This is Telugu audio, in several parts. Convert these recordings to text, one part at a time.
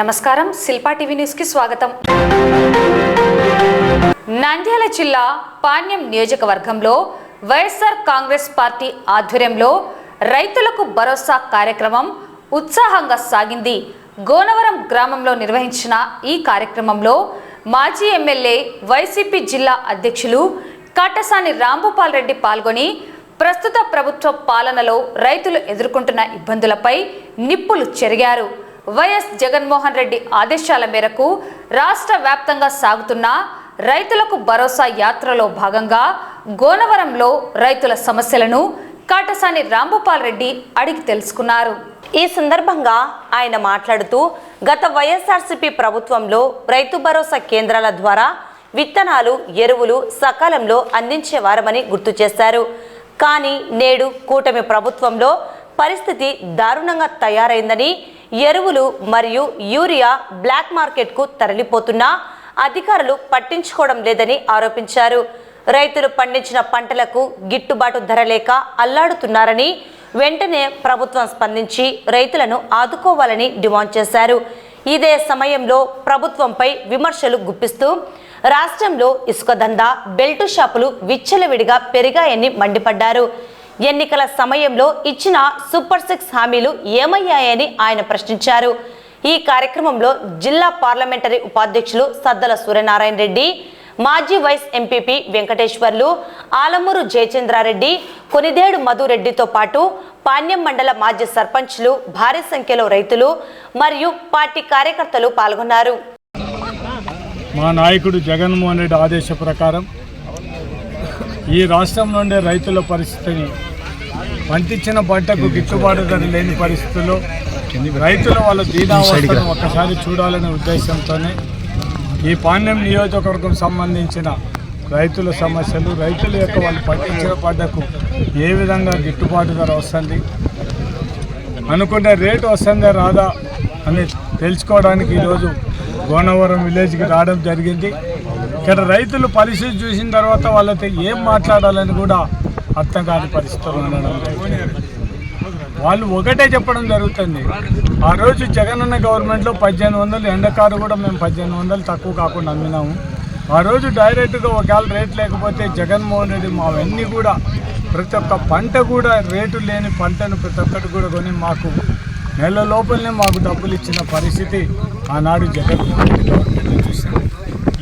నమస్కారం, శిల్పా టీవీ న్యూస్ కి స్వాగతం. నంద్యాల జిల్లా పాణ్యం నియోజకవర్గంలో వైఎస్ఆర్ కాంగ్రెస్ పార్టీ ఆధ్వర్యంలో రైతులకు భరోసా కార్యక్రమం ఉత్సాహంగా సాగింది. గోనవరం గ్రామంలో నిర్వహించిన ఈ కార్యక్రమంలో మాజీ ఎమ్మెల్యే వైసీపీ జిల్లా అధ్యక్షులు కాటసాని రాంభూపాల్ రెడ్డి పాల్గొని ప్రస్తుత ప్రభుత్వ పాలనలో రైతులు ఎదుర్కొంటున్న ఇబ్బందులపై నిప్పులు చెరిగారు. వైఎస్ జగన్మోహన్ రెడ్డి ఆదేశాల మేరకు రాష్ట్ర వ్యాప్తంగా సాగుతున్న రైతులకు భరోసా యాత్రలో భాగంగా గోనవరంలో రైతుల సమస్యలను కాటసాని రాంభూపాల్ రెడ్డి అడిగి తెలుసుకున్నారు. ఈ సందర్భంగా ఆయన మాట్లాడుతూ గత వైఎస్ఆర్సీపీ ప్రభుత్వంలో రైతు భరోసా కేంద్రాల ద్వారా విత్తనాలు, ఎరువులు సకాలంలో అందించేవారమని గుర్తు చేశారు. కానీ నేడు కూటమి ప్రభుత్వంలో పరిస్థితి దారుణంగా తయారైందని, ఎరువులు మరియు యూరియా బ్లాక్ మార్కెట్కు తరలిపోతున్నా అధికారులు పట్టించుకోవడం లేదని ఆరోపించారు. రైతులు పండించిన పంటలకు గిట్టుబాటు ధర లేక అల్లాడుతున్నారని, వెంటనే ప్రభుత్వం స్పందించి రైతులను ఆదుకోవాలని డిమాండ్ చేశారు. ఇదే సమయంలో ప్రభుత్వంపై విమర్శలు గుప్పిస్తూ రాష్ట్రంలో ఇసుక దందా, బెల్టు షాపులు విచ్చలవిడిగా పెరిగాయని మండిపడ్డారు. ఎన్నికల సమయంలో ఇచ్చిన సూపర్ 6 హామీలు ఏమయ్యాయని ఆయన ప్రశ్నించారు. ఈ కార్యక్రమంలో జిల్లా పార్లమెంటరీ ఉపాధ్యక్షులు సద్దల సూర్యనారాయణ రెడ్డి, మాజీ వైస్ ఎంపీపీ వెంకటేశ్వర్లు, ఆలమూరు జయచంద్రారెడ్డి, కొనిదేడు మధురెడ్డితో పాటు పాణ్యం మండల మాజీ సర్పంచ్లు, భారీ సంఖ్యలో రైతులు మరియు పార్టీ కార్యకర్తలు పాల్గొన్నారు. మా నాయకుడు జగన్మోహన్ రెడ్డి ఆదేశ ప్రకారం ఈ రాష్ట్రంలో ఉండే రైతుల పరిస్థితిని, పండించిన పంటకు గిట్టుబాటు ధర లేని పరిస్థితుల్లో రైతుల వాళ్ళ దీనావస్థను ఒక్కసారి చూడాలనే ఉద్దేశంతోనే ఈ పాణ్యం నియోజకవర్గం సంబంధించిన రైతుల సమస్యలు, రైతుల యొక్క వాళ్ళు పండించిన పంటకు ఏ విధంగా గిట్టుబాటు ధర వస్తుంది, అనుకునే రేటు వస్తుందా రాదా అని తెలుసుకోవడానికి ఈరోజు గోనవరం విలేజ్కి రావడం జరిగింది. ఇక్కడ రైతులు పరిస్థితి చూసిన తర్వాత వాళ్ళతో ఏం మాట్లాడాలని కూడా అర్థం కాని పరిస్థితులు ఉండడం జరిగింది. వాళ్ళు ఒకటే చెప్పడం జరుగుతుంది. ఆ రోజు జగనన్న గవర్నమెంట్లో 1800 ఎండకారు కూడా మేము 1800 తక్కువ కాకుండా అమ్మినాము. ఆ రోజు డైరెక్ట్గా ఒకవేళ రేటు లేకపోతే జగన్మోహన్ రెడ్డి మావన్నీ కూడా ప్రతి ఒక్క పంట కూడా రేటు లేని పంటను ప్రతి ఒక్కటి కూడా కొని మాకు నెల లోపలనే మాకు డబ్బులు ఇచ్చిన పరిస్థితి ఆనాడు జగన్మోహన్ రెడ్డి గవర్నమెంట్ చూసాం.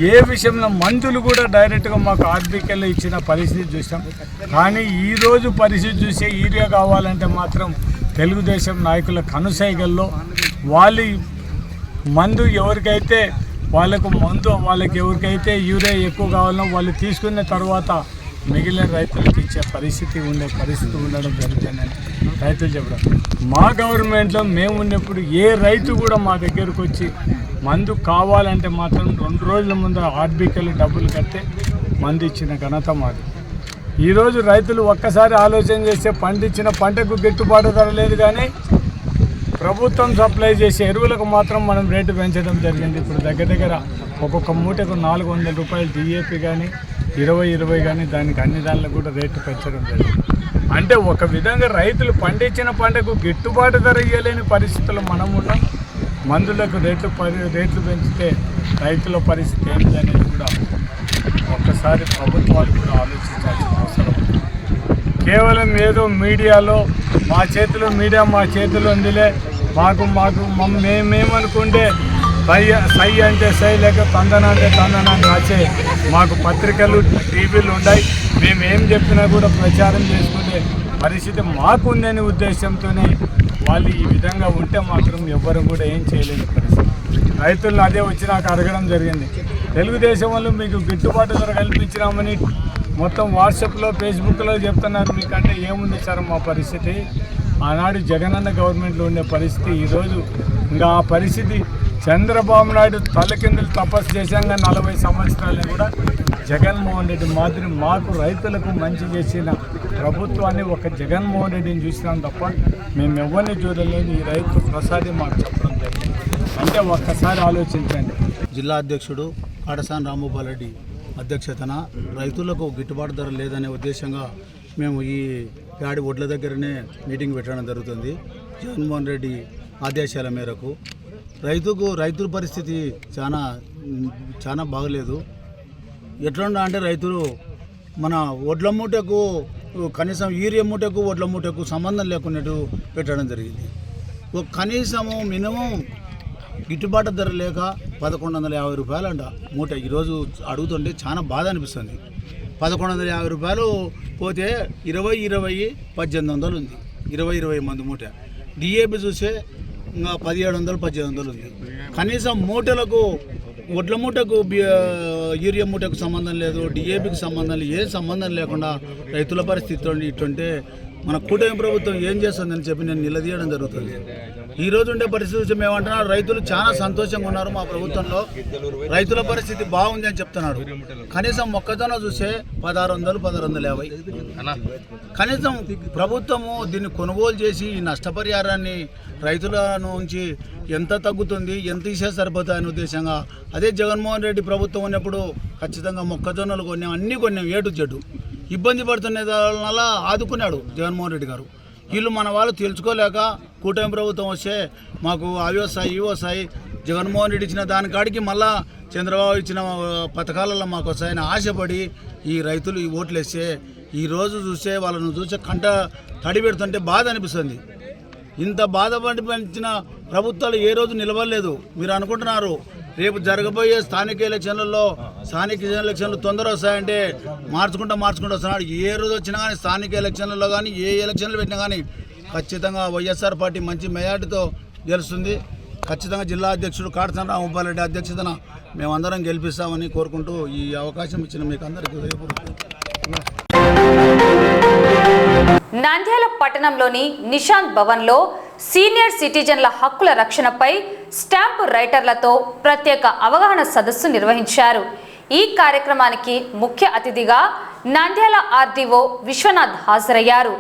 ఏ విషయంలో మందులు కూడా డైరెక్ట్గా మాకు ఆర్బీకేలో ఇచ్చిన పరిస్థితి చూసాం. కానీ ఈరోజు పరిస్థితి చూసే యూరియా కావాలంటే మాత్రం తెలుగుదేశం నాయకుల కనుసైగల్లో వాళ్ళు మందు ఎవరికైతే వాళ్ళకి ఎవరికైతే యూరియా ఎక్కువ కావాలనో వాళ్ళు తీసుకున్న తర్వాత మిగిలిన రైతులకు ఇచ్చే పరిస్థితి ఉండడం జరుగుతుందని రైతులు చెప్పడం. మా గవర్నమెంట్లో మేము ఉన్నప్పుడు ఏ రైతు కూడా మా దగ్గరకు వచ్చి మందు కావాలంటే మాత్రం 2 రోజుల ముందర ఆర్బీకేలు డబ్బులు కట్టే మందు ఇచ్చిన ఘనత మాది. ఈరోజు రైతులు ఒక్కసారి ఆలోచన చేస్తే పండించిన పంటకు గిట్టుబాటు ధర లేదు, కానీ ప్రభుత్వం సప్లై చేసే ఎరువులకు మాత్రం మనం రేటు పెంచడం జరిగింది. ఇప్పుడు దగ్గర ఒక్కొక్క మూటకు 400 రూపాయలు డిఏపి కానీ 20 కానీ దానికి అన్ని దానిలో కూడా రేటు పెంచడం జరిగింది. అంటే ఒక విధంగా రైతులు పండించిన పంటకు గిట్టుబాటు ధర ఇవ్వలేని పరిస్థితుల్లో మనం ఉన్నాం. మందులకు రేట్లు పెంచితే రైతుల పరిస్థితి ఏంటి అనేది కూడా ఒక్కసారి ప్రభుత్వాలు కూడా ఆలోచించాల్సిన అవసరం ఉంది. కేవలం ఏదో మీడియాలో మా చేతిలో ఉందిలే, మేమేమనుకుంటే సై అంటే సై లేక తందన అంటే తందన అని రాసే మాకు పత్రికలు, టీవీలు ఉన్నాయి. మేము ఏం చెప్పినా కూడా ప్రచారం చేసుకునే పరిస్థితి మాకుందనే ఉద్దేశంతోనే వాళ్ళు ఈ విధంగా ఉంటే మాత్రం ఎవ్వరు కూడా ఏం చేయలేని పరిస్థితి. రైతులను అదే వచ్చి నాకు అడగడం జరిగింది. తెలుగుదేశం వాళ్ళు మీకు గిట్టుబాటు ధర కల్పించినామని మొత్తం వాట్సాప్లో, ఫేస్బుక్లో చెప్తున్నారు. మీకంటే ఏముంది సార్ మా పరిస్థితి? ఆనాడు జగనన్న గవర్నమెంట్లో ఉండే పరిస్థితి ఈరోజు ఇంకా ఆ పరిస్థితి. చంద్రబాబు నాయుడు తలకిందులు తపస్సు చేశాక 40 సంవత్సరాలు కూడా జగన్మోహన్ రెడ్డి మాదిరి మాకు రైతులకు మంచి చేసిన ప్రభుత్వాన్ని ఒక జగన్మోహన్ రెడ్డిని చూసినాం తప్ప మేము ఎవరిని చూడలేదు. ఈ రైతు ప్రసాద్ మాకు చెప్పడం జరిగింది. అంటే ఒక్కసారి ఆలోచించండి. జిల్లా అధ్యక్షుడు కాటసాని రాంభూపాల్ రెడ్డి అధ్యక్షతన రైతులకు గిట్టుబాటు ధర లేదనే ఉద్దేశంగా మేము ఈ ప్యాడి ఒడ్ల దగ్గరనే మీటింగ్ పెట్టడం జరుగుతుంది. జగన్మోహన్ రెడ్డి ఆదేశాల మేరకు రైతుల పరిస్థితి చాలా చాలా బాగలేదు. ఎట్లా అంటే రైతులు మన వడ్ల మూటకు కనీసం యూరియా మూటకు వడ్ల మూటకు సంబంధం లేకున్నట్టు పెట్టడం జరిగింది. ఒక కనీసము మినిమం గిట్టుబాటు ధర లేక 1150 రూపాయలంట మూట. ఈరోజు అడుగుతుంటే చాలా బాధ అనిపిస్తుంది. 1150 రూపాయలు పోతే 1800 ఉంది. 20 మంది మూట. డిఏపి చూస్తే ఇంకా 1700 ఉంది. కనీసం మూటలకు వడ్ల మూటకు యూరియా మూటకు సంబంధం లేదు, డిఏపికి సంబంధం లేదు, ఏ సంబంధం లేకుండా రైతుల పరిస్థితి ఇటుంటే మన కూటమి ప్రభుత్వం ఏం చేస్తుందని చెప్పి నేను నిలదీయడం జరుగుతుంది. ఈ రోజు ఉండే పరిస్థితి మేమంటున్నారు, రైతులు చాలా సంతోషంగా ఉన్నారు. మా ప్రభుత్వంలో రైతుల పరిస్థితి బాగుంది అని చెప్తున్నారు. కనీసం మొక్కజొన్న చూస్తే 1650. కనీసం ప్రభుత్వము దీన్ని కొనుగోలు చేసి ఈ నష్టపరిహారాన్ని రైతుల నుంచి ఎంత తగ్గుతుంది, ఎంత ఇస్తే సరిపోతాయి అనే ఉద్దేశంగా అదే జగన్మోహన్ రెడ్డి ప్రభుత్వం ఉన్నప్పుడు ఖచ్చితంగా మొక్కజొన్నలు కొన్నాం, అన్నీ కొన్నాం, ఏటు చెడ్డు. ఇబ్బంది పడుతున్న వల్ల ఆదుకున్నాడు జగన్మోహన్ రెడ్డి గారు. వీళ్ళు మన వాళ్ళు తెలుసుకోలేక కూటమి ప్రభుత్వం వస్తే మాకు అవి వస్తాయి ఇవి వస్తాయి, జగన్మోహన్ రెడ్డి ఇచ్చిన దానికాడికి మళ్ళా చంద్రబాబు ఇచ్చిన పథకాలలో మాకు వస్తాయని ఆశపడి ఈ రైతులు ఈ ఓట్లు వేస్తే ఈరోజు చూస్తే వాళ్ళను చూస్తే కంట తడి పెడుతుంటే బాధ అనిపిస్తుంది. ఇంత బాధపడి పెంచిన ప్రభుత్వాలు ఏ రోజు నిలవలేదు. మీరు అనుకుంటున్నారు రేపు జరగబోయే స్థానిక ఎలక్షన్లు తొందర వస్తాయంటే మార్చుకుంటూ వస్తున్నాడు. ఏ రోజు వచ్చినా కానీ స్థానిక ఎలక్షన్లలో కానీ ఏ ఎలక్షన్లు పెట్టినా కానీ ఖచ్చితంగా వైఎస్ఆర్ పార్టీ మంచి మెజార్టీతో గెలుస్తుంది. ఖచ్చితంగా జిల్లా అధ్యక్షుడు కాటసాని రాంభూపాల్రెడ్డి అధ్యక్షతన మేమందరం గెలిపిస్తామని కోరుకుంటూ ఈ అవకాశం ఇచ్చిన మీకు అందరికీ నంద్యాల పట్టణంలోని నిశాంత్ భవన్లో సీనియర్ సిటిజన్ల హక్కుల రక్షణపై స్టాంపు రైటర్లతో ప్రత్యేక అవగాహన సదస్సు నిర్వహించారు. ఈ కార్యక్రమానికి ముఖ్య అతిథిగా నంద్యాల ఆర్డీఓ విశ్వనాథ్ హాజరయ్యారు.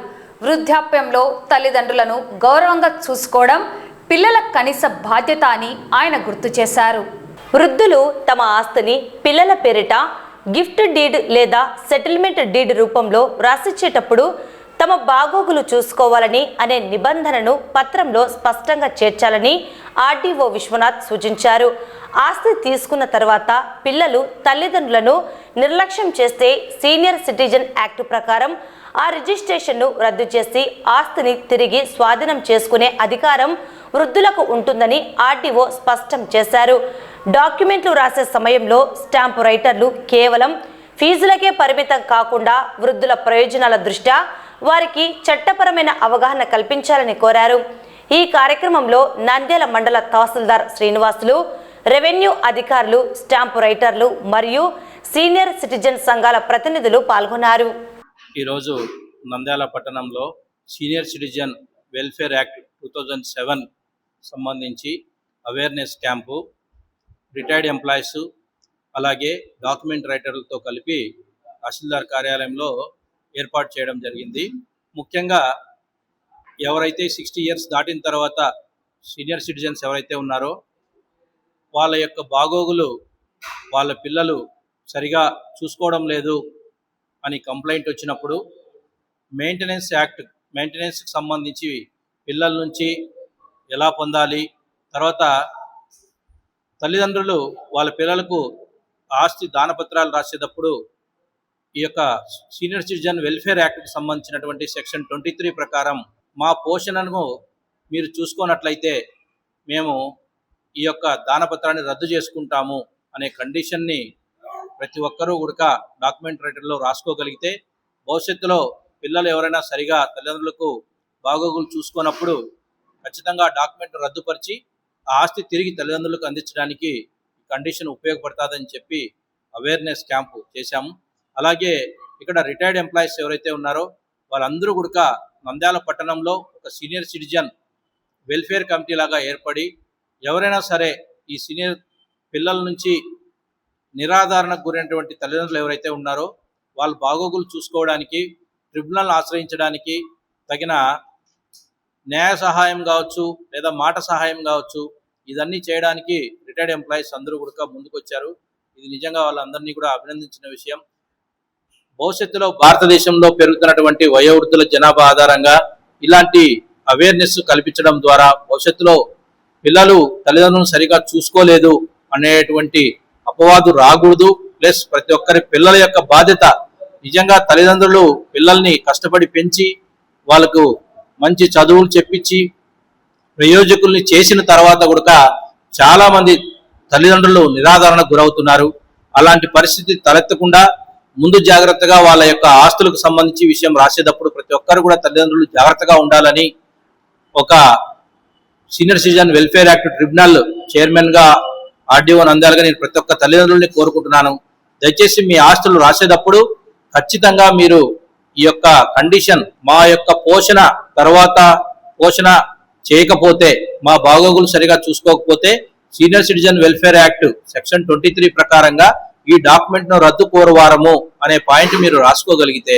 వృద్ధాప్యంలో తల్లిదండ్రులను గౌరవంగా చూసుకోవడం పిల్లల కనీస బాధ్యత అని ఆయన గుర్తు చేశారు. వృద్ధులు తమ ఆస్తిని పిల్లల పేరిట గిఫ్ట్ డీడ్ లేదా సెటిల్మెంట్ డీడ్ రూపంలో రాసిచ్చేటప్పుడు తమ బాగోగులు చూసుకోవాలని అనే నిబంధనను పత్రంలో స్పష్టంగా చేర్చాలని ఆర్డీఓ విశ్వనాథ్ సూచించారు. ఆస్తి తీసుకున్న తర్వాత పిల్లలు తల్లిదండ్రులను నిర్లక్ష్యం చేస్తే సీనియర్ సిటిజన్ యాక్ట్ ప్రకారం ఆ రిజిస్ట్రేషన్ను రద్దు చేసి ఆస్తిని తిరిగి స్వాధీనం చేసుకునే అధికారం వృద్ధులకు ఉంటుందని ఆర్డీఓ స్పష్టం చేశారు. డాక్యుమెంట్లు రాసే సమయంలో స్టాంపు రైటర్లు కేవలం ఫీజులకే పరిమితం కాకుండా వృద్ధుల ప్రయోజనాల దృష్ట్యా వారికి చట్టపరమైన అవగాహన కల్పించాలని కోరారు. ఈ కార్యక్రమంలో నంద్యాల మండల తహసీల్దార్ శ్రీనివాసులు, రెవెన్యూ అధికారులు, స్టాంపు రైటర్లు మరియు సీనియర్ సిటిజన్ సంఘాల ప్రతినిధులు పాల్గొన్నారు. ఈరోజు నంద్యాల పట్టణంలో సీనియర్ సిటిజన్ వెల్ఫేర్ యాక్ట్ 2007 సంబంధించి అవేర్నెస్ క్యాంపు రిటైర్డ్ ఎంప్లాయీస్ అలాగే డాక్యుమెంట్ రైటర్లతో కలిపి తహసీల్దార్ కార్యాలయంలో ఏర్పాటు చేయడం జరిగింది. ముఖ్యంగా ఎవరైతే 60 ఇయర్స్ దాటిన తర్వాత సీనియర్ సిటిజన్స్ ఎవరైతే ఉన్నారో వాళ్ళ యొక్క బాగోగులు వాళ్ళ పిల్లలు సరిగా చూసుకోవడం లేదు అని కంప్లైంట్ వచ్చినప్పుడు మెయింటెనెన్స్కి సంబంధించి పిల్లల నుంచి ఎలా పొందాలి, తర్వాత తల్లిదండ్రులు వాళ్ళ పిల్లలకు ఆస్తి దానపత్రాలు రాసేటప్పుడు ఈ యొక్క సీనియర్ సిటిజన్ వెల్ఫేర్ యాక్ట్కి సంబంధించినటువంటి సెక్షన్ 23 ప్రకారం మా పోషణను మీరు చూసుకున్నట్లయితే మేము ఈ యొక్క దానపత్రాన్ని రద్దు చేసుకుంటాము అనే కండిషన్ని ప్రతి ఒక్కరూ కూడా డాక్యుమెంట్ రైటర్లో రాసుకోగలిగితే భవిష్యత్తులో పిల్లలు ఎవరైనా సరిగా తల్లిదండ్రులకు బాగోగులు చూసుకున్నప్పుడు ఖచ్చితంగా డాక్యుమెంట్ రద్దుపరిచి ఆ ఆస్తి తిరిగి తల్లిదండ్రులకు అందించడానికి కండిషన్ ఉపయోగపడుతుందని చెప్పి అవేర్నెస్ క్యాంపు చేశాము. అలాగే ఇక్కడ రిటైర్డ్ ఎంప్లాయీస్ ఎవరైతే ఉన్నారో వాళ్ళందరూ కూడా నంద్యాల పట్టణంలో ఒక సీనియర్ సిటిజన్ వెల్ఫేర్ కమిటీ లాగా ఏర్పడి ఎవరైనా సరే ఈ సీనియర్ పిల్లల నుంచి నిరాధారణకు గురైనటువంటి తల్లిదండ్రులు ఎవరైతే ఉన్నారో వాళ్ళ బాగోగులు చూసుకోవడానికి ట్రిబ్యునల్ ఆశ్రయించడానికి తగిన న్యాయ సహాయం కావచ్చు లేదా మాట సహాయం కావచ్చు ఇదన్నీ చేయడానికి రిటైర్డ్ ఎంప్లాయీస్ అందరూ కూడా ముందుకు వచ్చారు. ఇది నిజంగా వాళ్ళందరినీ కూడా అభినందించిన విషయం. భవిష్యత్తులో భారతదేశంలో పెరుగుతున్నటువంటి వయోవృద్ధుల జనాభా ఆధారంగా ఇలాంటి అవేర్నెస్ కల్పించడం ద్వారా భవిష్యత్తులో పిల్లలు తల్లిదండ్రులను సరిగా చూసుకోలేదు అనేటువంటి అపవాదు రాకూడదు. ప్లస్ ప్రతి ఒక్కరి పిల్లల యొక్క బాధ్యత, నిజంగా తల్లిదండ్రులు పిల్లల్ని కష్టపడి పెంచి వాళ్ళకు మంచి చదువులు చెప్పించి ప్రయోజకుల్ని చేసిన తర్వాత కూడా చాలా మంది తల్లిదండ్రులు నిరాదరణకు గురవుతున్నారు. అలాంటి పరిస్థితి తలెత్తకుండా ముందు జాగ్రత్తగా వాళ్ళ యొక్క ఆస్తులకు సంబంధించి విషయం రాసేటప్పుడు ప్రతి ఒక్కరు కూడా తల్లిదండ్రులు జాగ్రత్తగా ఉండాలని ఒక senior citizen welfare act tribunal chairman గా ఆర్డీఓ నంద్యాలగా నేను ప్రతి ఒక్క తల్లిదండ్రులని కోరుకుంటున్నాను. దయచేసి మీ ఆస్తులు రాసేటప్పుడు ఖచ్చితంగా మీరు ఈ యొక్క కండిషన్, మా యొక్క పోషణ తర్వాత పోషణ చేయకపోతే, మా బాగోగులు సరిగా చూసుకోకపోతే senior citizen welfare act section 23 ప్రకారంగా ఈ డాక్యుమెంట్ ను రద్దు కోరువారము అనే పాయింట్ మీరు రాసుకోగలిగితే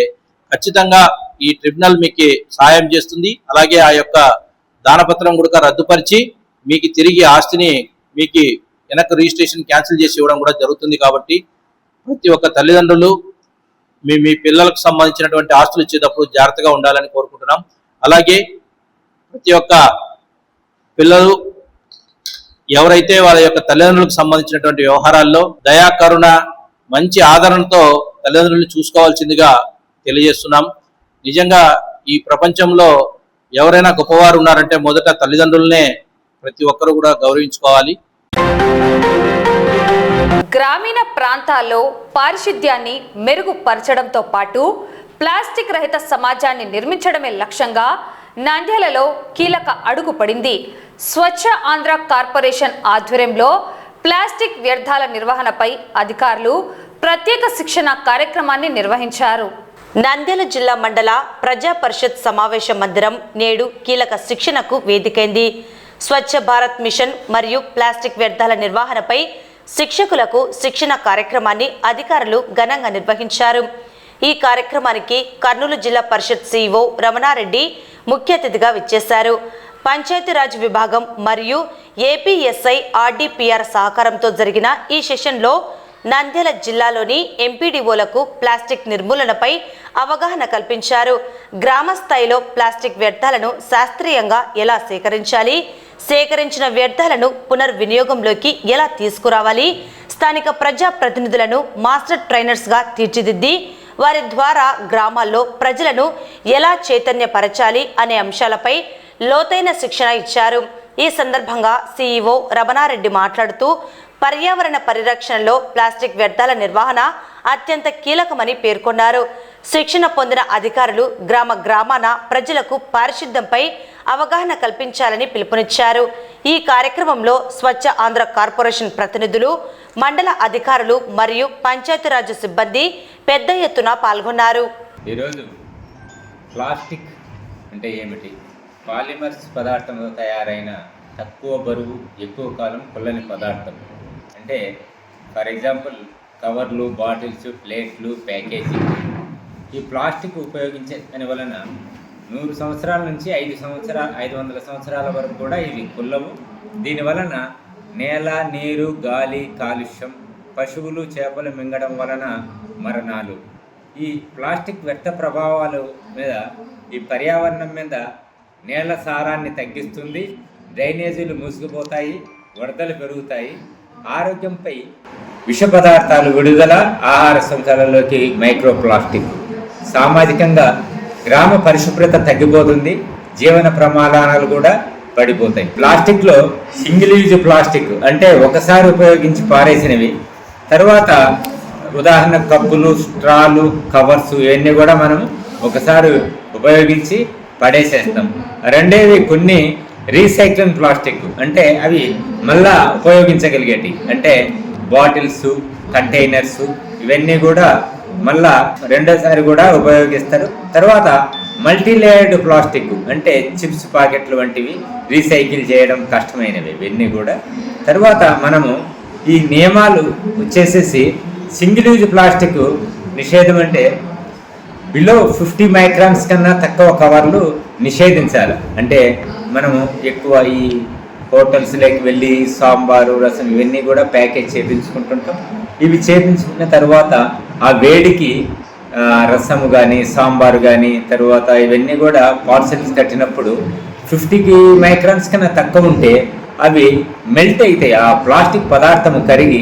ఖచ్చితంగా ఈ ట్రిబ్యునల్ మీకు సాయం చేస్తుంది. అలాగే ఆ యొక్క దానపత్రం కూడా రద్దుపరిచి మీకు తిరిగి ఆస్తిని మీకు వెనక్కి రిజిస్ట్రేషన్ క్యాన్సిల్ చేసి ఇవ్వడం కూడా జరుగుతుంది. కాబట్టి ప్రతి ఒక్క తల్లిదండ్రులు మీ పిల్లలకు సంబంధించినటువంటి ఆస్తులు ఇచ్చేటప్పుడు జాగ్రత్తగా ఉండాలని కోరుకుంటున్నాం. అలాగే ప్రతి ఒక్క పిల్లలు ఎవరైతే వాళ్ళ యొక్క తల్లిదండ్రులకు సంబంధించినటువంటి వ్యవహారాల్లో దయా కరుణ మంచి ఆదరణతో తల్లిదండ్రులను చూసుకోవాల్సిందిగా తెలియజేస్తున్నాం. నిజంగా ఈ ప్రపంచంలో ఎవరైనా గొప్పవారు ఉన్నారంటే మొదట తల్లిదండ్రులనే ప్రతి ఒక్కరు కూడా గౌరవించుకోవాలి. గ్రామీణ ప్రాంతాల్లో పారిశుద్ధ్యాన్ని మెరుగుపరచడంతో పాటు ప్లాస్టిక్ రహిత సమాజాన్ని నిర్మించడమే లక్ష్యంగా నంద్యాలలో కీలక అడుగు పడింది. స్వచ్ఛ ఆంధ్ర కార్పొరేషన్ ఆధ్వర్యంలో ప్లాస్టిక్ వ్యర్థాల నిర్వహణపై అధికారులు ప్రత్యేక శిక్షణ కార్యక్రమాన్ని నిర్వహించారు. నంద్యాల జిల్లా మండల ప్రజా పరిషత్ సమావేశ మందిరం నేడు కీలక శిక్షణకు వేదికైంది. స్వచ్ఛ భారత్ మిషన్ మరియు ప్లాస్టిక్ వ్యర్థాల నిర్వహణపై శిక్షకులకు శిక్షణ కార్యక్రమాన్ని అధికారులు ఘనంగా నిర్వహించారు. ఈ కార్యక్రమానికి కర్నూలు జిల్లా పరిషత్ సిఇఓ రమణారెడ్డి ముఖ్య అతిథిగా విచ్చేశారు. పంచాయతీరాజ్ విభాగం మరియు ఏపీఎస్ఐ ఆర్డీపీఆర్ సహకారంతో జరిగిన ఈ సెషన్లో నంద్యాల జిల్లాలోని ఎంపీడీఓలకు ప్లాస్టిక్ నిర్మూలనపై అవగాహన కల్పించారు. గ్రామ స్థాయిలో ప్లాస్టిక్ వ్యర్థాలను శాస్త్రీయంగా ఎలా సేకరించాలి, సేకరించిన వ్యర్థాలను పునర్వినియోగంలోకి ఎలా తీసుకురావాలి, స్థానిక ప్రజా ప్రతినిధులను మాస్టర్ ట్రైనర్స్గా తీర్చిదిద్ది వారి ద్వారా గ్రామాల్లో ప్రజలను ఎలా చైతన్యపరచాలి అనే అంశాలపై లోతైన శిక్షణ ఇచ్చారు. ఈ సందర్భంగా సిఇఓ రమణారెడ్డి మాట్లాడుతూ పర్యావరణ పరిరక్షణలో ప్లాస్టిక్ వ్యర్థాల నిర్వహణ అత్యంత కీలకమని పేర్కొన్నారు. శిక్షణ పొందిన అధికారులు గ్రామాన ప్రజలకు పారిశుద్ధ్యంపై అవగాహన కల్పించాలని పిలుపునిచ్చారు. ఈ కార్యక్రమంలో స్వచ్ఛ ఆంధ్ర కార్పొరేషన్ ప్రతినిధులు, మండల అధికారులు మరియు పంచాయతీరాజ్ సిబ్బంది పెద్ద ఎత్తున పాల్గొన్నారు. ఈరోజు ప్లాస్టిక్ అంటే ఏమిటి? పాలిమర్స్ పదార్థంతో తయారైన తక్కువ బరువు, ఎక్కువ కాలం కొల్లని పదార్థం. అంటే ఫర్ ఎగ్జాంపుల్ కవర్లు, బాటిల్స్, ప్లేట్లు, ప్యాకేజింగ్. ఈ ప్లాస్టిక్ ఉపయోగించే దాని వలన 100 సంవత్సరాల నుంచి 500 సంవత్సరాల వరకు కూడా ఇవి కుల్లవు. దీనివలన నేల, నీరు, గాలి కాలుష్యం, పశువులు, చేపలు మింగడం వలన మరణాలు. ఈ ప్లాస్టిక్ వ్యర్థ ప్రభావాల మీద, ఈ పర్యావరణం మీద నేల సారాన్ని తగ్గిస్తుంది, డ్రైనేజీలు మూసుకుపోతాయి, వరదలు పెరుగుతాయి, ఆరోగ్యంపై విష పదార్థాలు విడుదల, ఆహార సంస్థలలోకి మైక్రోప్లాస్టిక్. సామాజికంగా గ్రామ పరిశుభ్రత తగ్గిపోతుంది, జీవన ప్రమాణాలు కూడా పడిపోతాయి. ప్లాస్టిక్లో సింగిల్ యూజ్ ప్లాస్టిక్ అంటే ఒకసారి ఉపయోగించి పారేసినవి, తర్వాత ఉదాహరణ కప్పులు, స్ట్రాలు, కవర్స్ ఇవన్నీ కూడా మనం ఒకసారి ఉపయోగించి పడేసేస్తాం. రెండేవి కొన్ని రీసైక్లింగ్ ప్లాస్టిక్ అంటే అవి మళ్ళా ఉపయోగించగలిగేటి, అంటే బాటిల్స్, కంటైనర్స్ ఇవన్నీ కూడా మళ్ళా రెండోసారి కూడా ఉపయోగిస్తారు. తర్వాత మల్టీలేయర్డ్ ప్లాస్టిక్ అంటే చిప్స్ ప్యాకెట్లు వంటివి రీసైకిల్ చేయడం కష్టమైనవి ఇవన్నీ కూడా. తర్వాత మనము ఈ నియమాలు వచ్చేసేసి సింగిల్ యూజ్ ప్లాస్టిక్ నిషేధం అంటే బిలో 50 మైక్రాన్స్ కన్నా తక్కువ కవర్లు నిషేధించాలి. అంటే మనము ఎక్కువ ఈ హోటల్స్లోకి వెళ్ళి సాంబారు, రసం ఇవన్నీ కూడా ప్యాకేజ్ చేయించుకుంటుంటాం. ఇవి చేయించుకున్న తర్వాత ఆ వేడికి రసము కానీ, సాంబారు కానీ, తర్వాత ఇవన్నీ కూడా పార్సెల్స్ కట్టినప్పుడు 50 మైక్రాన్స్ కన్నా తక్కువ ఉంటే అవి మెల్ట్ అవుతాయి. ఆ ప్లాస్టిక్ పదార్థం కరిగి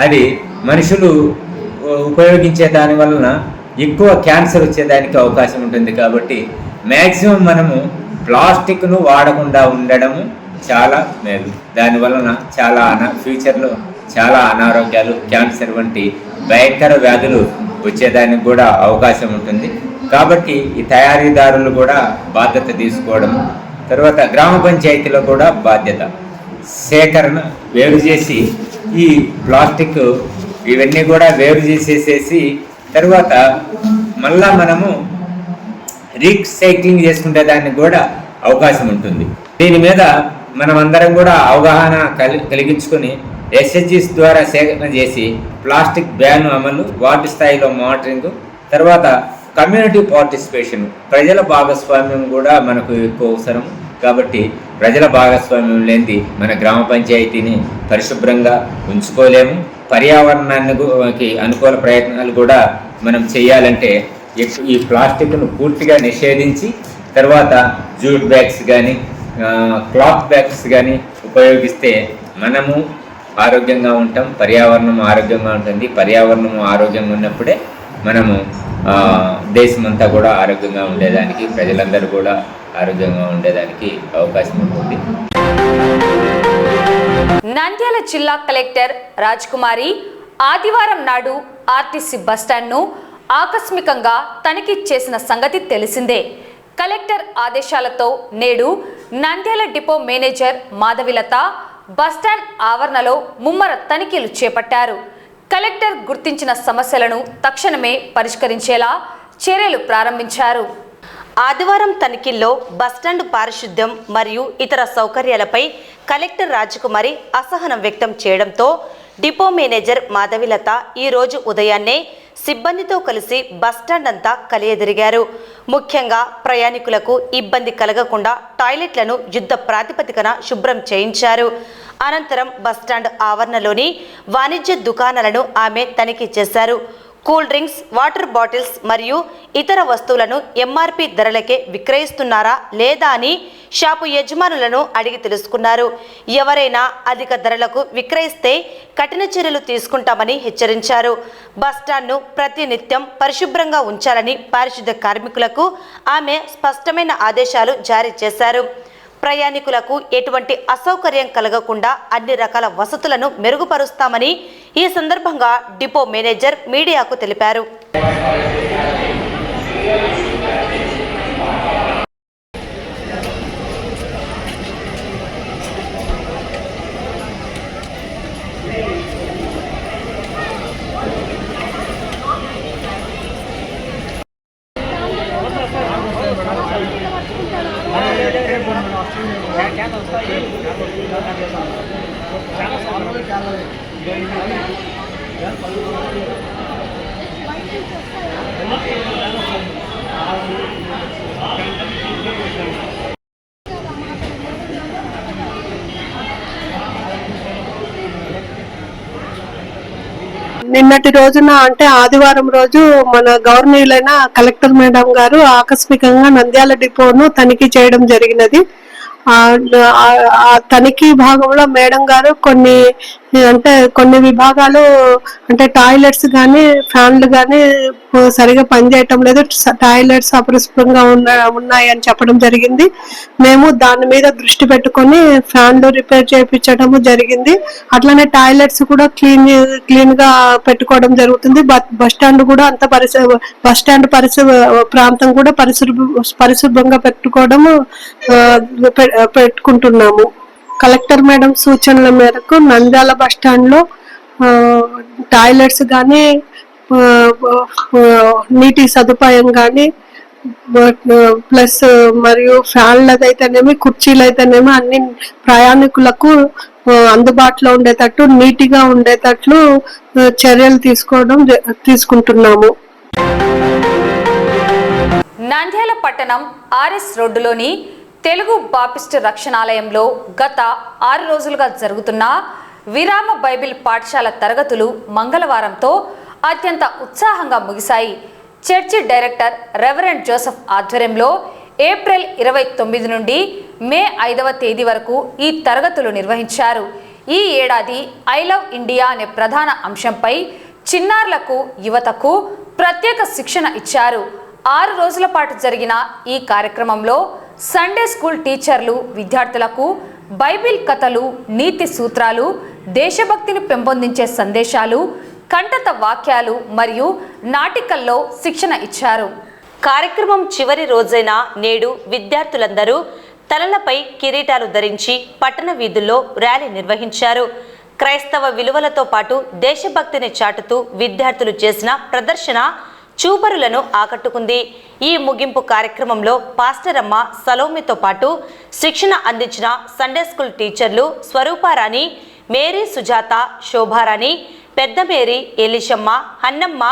అది మనుషులు ఉపయోగించే దాని వలన ఎక్కువ క్యాన్సర్ వచ్చేదానికి అవకాశం ఉంటుంది. కాబట్టి మ్యాక్సిమం మనము ప్లాస్టిక్ను వాడకుండా ఉండడము చాలా మేలు. దానివలన చాలా ఫ్యూచర్లో చాలా అనారోగ్యాలు, క్యాన్సర్ వంటి భయంకర వ్యాధులు వచ్చేదానికి కూడా అవకాశం ఉంటుంది. కాబట్టి ఈ తయారీదారులు కూడా బాధ్యత తీసుకోవడం, తర్వాత గ్రామ పంచాయతీలో కూడా బాధ్యత, సేకరణ వేరు చేసి ఈ ప్లాస్టిక్ ఇవన్నీ కూడా వేరు చేసేసేసి తర్వాత మళ్ళా మనము రీసైక్లింగ్ చేసుకునే దానికి కూడా అవకాశం ఉంటుంది. దీని మీద మనం అందరం కూడా అవగాహన కలిగించుకొని ఎస్హెచ్జిస్ ద్వారా సేకరణ చేసి ప్లాస్టిక్ బ్యాన్ అమలు, వార్డు స్థాయిలో మానిటరింగ్, తర్వాత కమ్యూనిటీ పార్టిసిపేషన్, ప్రజల భాగస్వామ్యం కూడా మనకు ఎక్కువ అవసరం. కాబట్టి ప్రజల భాగస్వామ్యం లేనిది మన గ్రామ పంచాయతీని పరిశుభ్రంగా ఉంచుకోలేము. పర్యావరణానికి అనుకూల ప్రయత్నాలు కూడా మనం చేయాలంటే ఈ ప్లాస్టిక్ను పూర్తిగా నిషేధించి తర్వాత జూట్ బ్యాగ్స్ కానీ క్లాత్ బ్యాగ్స్ కానీ ఉపయోగిస్తే మనము ఆరోగ్యంగా ఉంటాం, పర్యావరణం ఆరోగ్యంగా ఉంటుంది. పర్యావరణం ఆరోగ్యంగా ఉన్నప్పుడే మనము దేశమంతా కూడా ఆరోగ్యంగా ఉండేదానికి, ప్రజలందరూ కూడా ఆరోగ్యంగా ఉండేదానికి అవకాశం ఉంటుంది. నంద్యాల జిల్లా కలెక్టర్ రాజ్కుమారి ఆదివారం నాడు ఆర్టీసీ బస్టాండ్ను ఆకస్మికంగా తనిఖీ చేసిన సంగతి తెలిసిందే. కలెక్టర్ ఆదేశాలతో నేడు Nandyal depot manager Madhavi Latha bus stand ఆవరణలో ముమ్మర తనిఖీలు చేపట్టారు. కలెక్టర్ గుర్తించిన సమస్యలను తక్షణమే పరిష్కరించేలా చర్యలు ప్రారంభించారు. ఆదివారం తనిఖీల్లో బస్టాండ్ పారిశుద్ధ్యం మరియు ఇతర సౌకర్యాలపై కలెక్టర్ రాజకుమారి అసహనం వ్యక్తం చేయడంతో డిపో మేనేజర్ మాధవిలత ఈరోజు ఉదయాన్నే సిబ్బందితో కలిసి బస్టాండ్ అంతా కలియదిరిగారు. ముఖ్యంగా ప్రయాణికులకు ఇబ్బంది కలగకుండా టాయిలెట్లను యుద్ధ ప్రాతిపదికన శుభ్రం చేయించారు. అనంతరం బస్టాండ్ ఆవరణలోని వాణిజ్య దుకాణాలను ఆమె తనిఖీ చేశారు. కూల్ డ్రింక్స్, వాటర్ బాటిల్స్ మరియు ఇతర వస్తువులను ఎంఆర్పి ధరలకే విక్రయిస్తున్నారా లేదా అని షాపు యజమానులను అడిగి తెలుసుకున్నారు. ఎవరైనా అధిక ధరలకు విక్రయిస్తే కఠిన చర్యలు తీసుకుంటామని హెచ్చరించారు. బస్టాండ్ను ప్రతినిత్యం పరిశుభ్రంగా ఉంచాలని పారిశుద్ధ్య కార్మికులకు ఆమె స్పష్టమైన ఆదేశాలు జారీ చేశారు. ప్రయాణికులకు ఎటువంటి అసౌకర్యం కలగకుండా అన్ని రకాల వసతులను మెరుగుపరుస్తామని ఈ సందర్భంగా డిపో మేనేజర్ మీడియాకు తెలిపారు. నిన్నటి రోజున అంటే ఆదివారం రోజు మన గవర్నీలైన కలెక్టర్ మేడం గారు ఆకస్మికంగా నంద్యాల డిపోను తనిఖీ చేయడం జరిగినది. ఆ తనిఖీ భాగంలో మేడం గారు కొన్ని విభాగాలు అంటే టాయిలెట్స్ కానీ ఫ్యాన్లు కానీ సరిగా పనిచేయటం లేదు, టాయిలెట్స్ అపరిశుభ్రంగా ఉన్నాయి అని చెప్పడం జరిగింది. మేము దాని మీద దృష్టి పెట్టుకొని ఫ్యాన్లు రిపేర్ చేయించడం జరిగింది. అట్లనే టాయిలెట్స్ కూడా క్లీన్ గా పెట్టుకోవడం జరుగుతుంది. బస్ స్టాండ్ కూడా అంత బస్ స్టాండ్ ప్రాంతం కూడా పరిశుభ్రంగా పెట్టుకుంటున్నాము. కలెక్టర్ మేడం సూచనల మేరకు నంద్యాల బస్ స్టాండ్ లో టాయిలెట్స్ కానీ నీటి సదుపాయం కానీ ప్లస్ మరియు ఫ్యాన్లదైతేనేమి కుర్చీలైతేనేమి అన్ని ప్రయాణికులకు అందుబాటులో ఉండేటట్టు నీటిగా ఉండేటట్లు చర్యలు తీసుకుంటున్నాము. నంద్యాల పట్టణం ఆర్ఎస్ రోడ్డులోని తెలుగు బాపిస్ట్ రక్షణాలయంలో గత 6 రోజులుగా జరుగుతున్న విరామ బైబిల్ పాఠశాల తరగతులు మంగళవారంతో అత్యంత ఉత్సాహంగా ముగిశాయి. చర్చి డైరెక్టర్ రెవరెండ్ జోసెఫ్ ఆధ్వర్యంలో ఏప్రిల్ 29 నుండి మే 5వ తేదీ వరకు ఈ తరగతులు నిర్వహించారు. ఈ ఏడాది ఐ లవ్ ఇండియా అనే ప్రధాన అంశంపై చిన్నారులకు, యువతకు ప్రత్యేక శిక్షణ ఇచ్చారు. 6 రోజుల పాటు జరిగిన ఈ కార్యక్రమంలో సండే స్కూల్ టీచర్లు విద్యార్థులకు బైబిల్ కథలు, నీతి సూత్రాలు, దేశభక్తిని పెంపొందించే సందేశాలు, కంఠత వాక్యాలు మరియు నాటికల్లో శిక్షణ ఇచ్చారు. కార్యక్రమం చివరి రోజైన నేడు విద్యార్థులందరూ తలలపై కిరీటాలు ధరించి పట్టణ వీధుల్లో ర్యాలీ నిర్వహించారు. క్రైస్తవ విలువలతో పాటు దేశభక్తిని చాటుతూ విద్యార్థులు చేసిన ప్రదర్శన చూపరులను ఆకట్టుకుంది. ఈ ముగింపు కార్యక్రమంలో పాస్టర్ అమ్మ సలోమితో పాటు శిక్షణ అందించిన సండే స్కూల్ టీచర్లు స్వరూపారాణి, మేరీ సుజాత, శోభారాణి, పెద్ద మేరీ, ఎలిషమ్మ, హన్నమ్మ,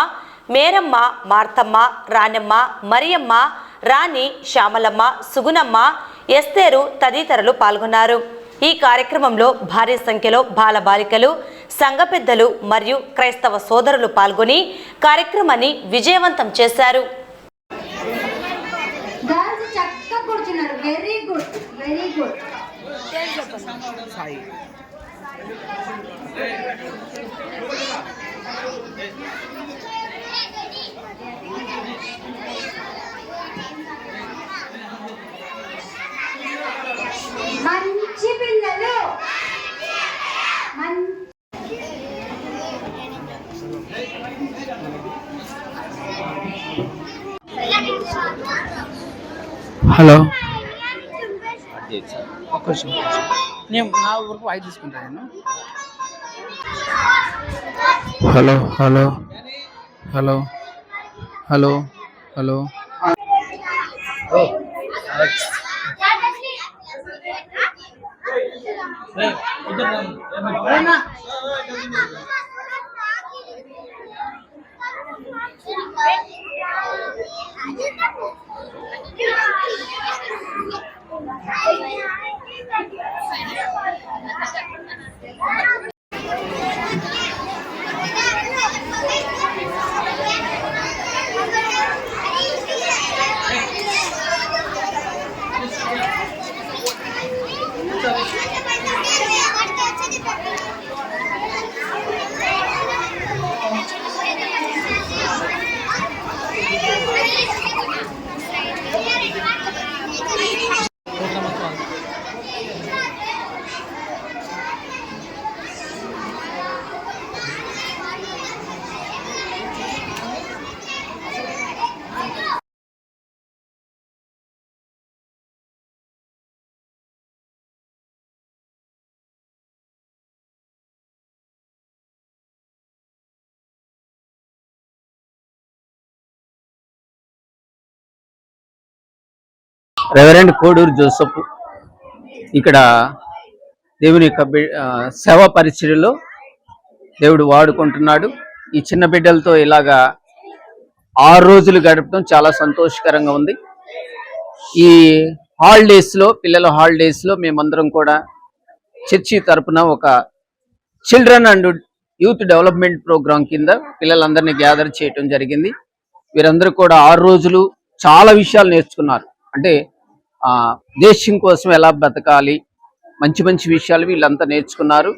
మేరమ్మ, మార్తమ్మ, రానమ్మ, మరియమ్మ, రాణి, శ్యామలమ్మ, సుగుణమ్మ, ఎస్తేరు తదితరులు పాల్గొన్నారు. ఈ కార్యక్రమంలో భారీ సంఖ్యలో బాలబాలికలు, సంఘ పెద్దలు మరియు క్రైస్తవ సోదరులు పాల్గొని కార్యక్రమాన్ని విజయవంతం చేశారు. మంచి పిల్లలు హలో నేను నా వరకు 5 తీసుకుంటాను. Hello hello hello hello hello reverend Koduru Joseph ఇక్కడ దేవుని యొక్క సేవా పరిచర్యలో దేవుడు వాడుకుంటున్నాడు. ఈ చిన్న బిడ్డలతో ఇలాగా 6 రోజులు గడపడం చాలా సంతోషకరంగా ఉంది. ఈ హాలిడేస్లో, పిల్లల హాలిడేస్లో మేమందరం కూడా చర్చి తరపున ఒక children and youth development programme కింద పిల్లలందరినీ గ్యాదర్ చేయటం జరిగింది. వీరందరూ కూడా 6 రోజులు చాలా విషయాలు నేర్చుకున్నారు. అంటే దేశం కోసం ఎలా బతకాలి, మంచి మంచి విషయాలు వీళ్ళంతా నేర్చుకున్నారు.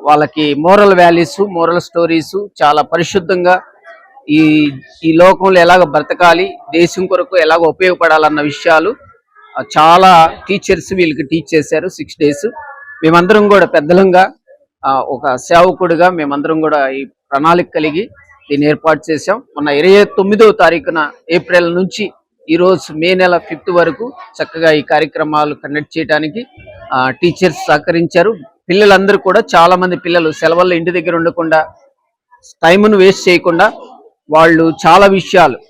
వాళ్ళకి మోరల్ వాల్యూస్, మోరల్ స్టోరీస్ చాలా పరిశుద్ధంగా ఈ లోకంలో ఎలాగ బ్రతకాలి, దేశం కొరకు ఎలాగ ఉపయోగపడాలన్న విషయాలు చాలా టీచర్స్ వీళ్ళకి టీచ్ చేశారు 6 days. మేమందరం కూడా పెద్దలంగా ఒక సేవకుడిగా మేమందరం కూడా ఈ ప్రణాళిక కలిగి దీన్ని ఏర్పాటు చేశాం. మొన్న 29వ తారీఖున ఏప్రిల్ నుంచి ఈరోజు మే నెల 5th వరకు చక్కగా ఈ కార్యక్రమాలు కండక్ట్ చేయడానికి టీచర్స్ సహకరించారు. పిల్లలందరూ కూడా చాలా మంది పిల్లలు సెలవుల్లో ఇంటి దగ్గర ఉండకుండా, టైంను వేస్ట్ చేయకుండా వాళ్ళు చాలా విషయాలు,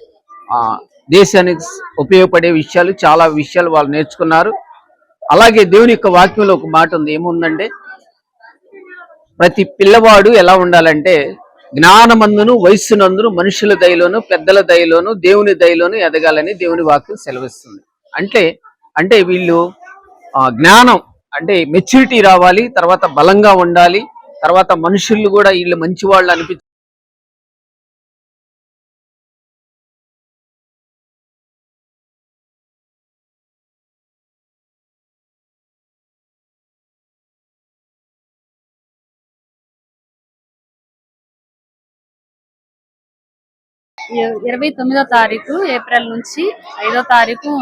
దేశానికి ఉపయోగపడే విషయాలు, చాలా విషయాలు వాళ్ళు నేర్చుకున్నారు. అలాగే దేవుని యొక్క వాక్యంలో ఒక మాట ఉంది, ఏముందంటే ప్రతి పిల్లవాడు ఎలా ఉండాలంటే జ్ఞానమందును, వయస్సునందును, మనుషుల దయలోను, పెద్దల దయలోను, దేవుని దయలోను ఎదగాలని దేవుని వాక్యం సెలవిస్తుంది. అంటే వీళ్ళు జ్ఞానం అంటే మెచ్యూరిటీ రావాలి, తర్వాత బలంగా ఉండాలి, తర్వాత మనుషులు కూడా వీళ్ళు మంచి వాళ్ళు అనిపించాలి. 29వ తారీఖు ఏప్రిల్ నుంచి 5వ తారీఖు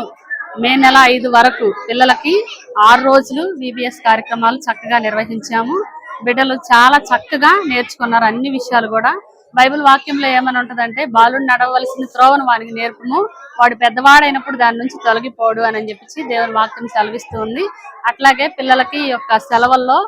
మే నెల 5 వరకు పిల్లలకి 6 రోజులు విబిఎస్ కార్యక్రమాలు చక్కగా నిర్వహించాము. బిడ్డలు చాలా చక్కగా నేర్చుకున్నారు అన్ని విషయాలు కూడా. బైబిల్ వాక్యంలో ఏమని ఉంటదంటే, బాలుడు నడవలసిన త్రోవను వానికి నేర్పుము, వాడు పెద్దవాడైనప్పుడు దాని నుంచి తొలగిపోడు అని చెప్పి దేవుని వాక్యం సెలవిస్తూ ఉంది. అట్లాగే పిల్లలకి ఈ యొక్క సెలవుల్లో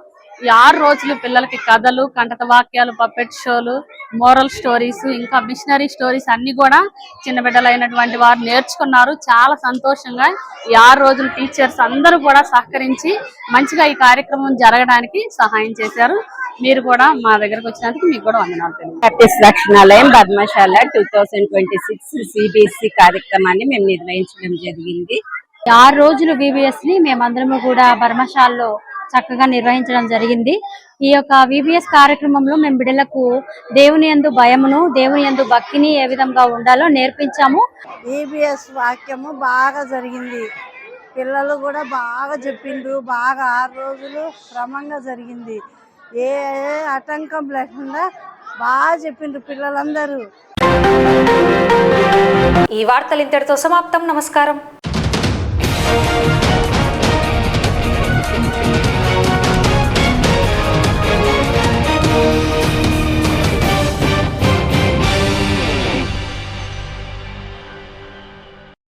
ఈ 6 రోజులు పిల్లలకి కథలు, కంటత వాక్యాలు, పప్పెట్ షోలు, మోరల్ స్టోరీస్, ఇంకా మిషనరీ స్టోరీస్ అన్ని కూడా చిన్న బిడ్డలైనటువంటి వారు నేర్చుకున్నారు. చాలా సంతోషంగా ఈ 6 రోజులు టీచర్స్ అందరూ కూడా సహకరించి మంచిగా ఈ కార్యక్రమం జరగడానికి సహాయం చేశారు. మీరు కూడా మా దగ్గరకు వచ్చినందుకు మీకు కూడా వందనాలు. హ్యాపీస్ రక్షణాలయం పద్మశాల 2026 సిబిఎస్ఈ కార్యక్రమాన్ని మేము నిర్వహించడం జరిగింది. 6 రోజులు విబిఎస్ ని మేమందరము కూడా బర్మశాలలో చక్కగా నిర్వహించడం జరిగింది. ఈ యొక్క విబిఎస్ కార్యక్రమంలో మేము బిడ్డలకు దేవుని యందు భయమును, దేవుని యందు భక్తిని ఏ విధంగా ఉండాలో నేర్పించాము. విబిఎస్ వాక్యము బాగా జరిగింది. పిల్లలు కూడా బాగా చెప్పిండ్రు. బాగా 6 రోజులు క్రమంగా జరిగింది. ఏ ఆటంకం లేకుండా బాగా చెప్పిండ్రు పిల్లలందరూ. ఈ వార్తలు ఇంతటితో సమాప్తం. నమస్కారం.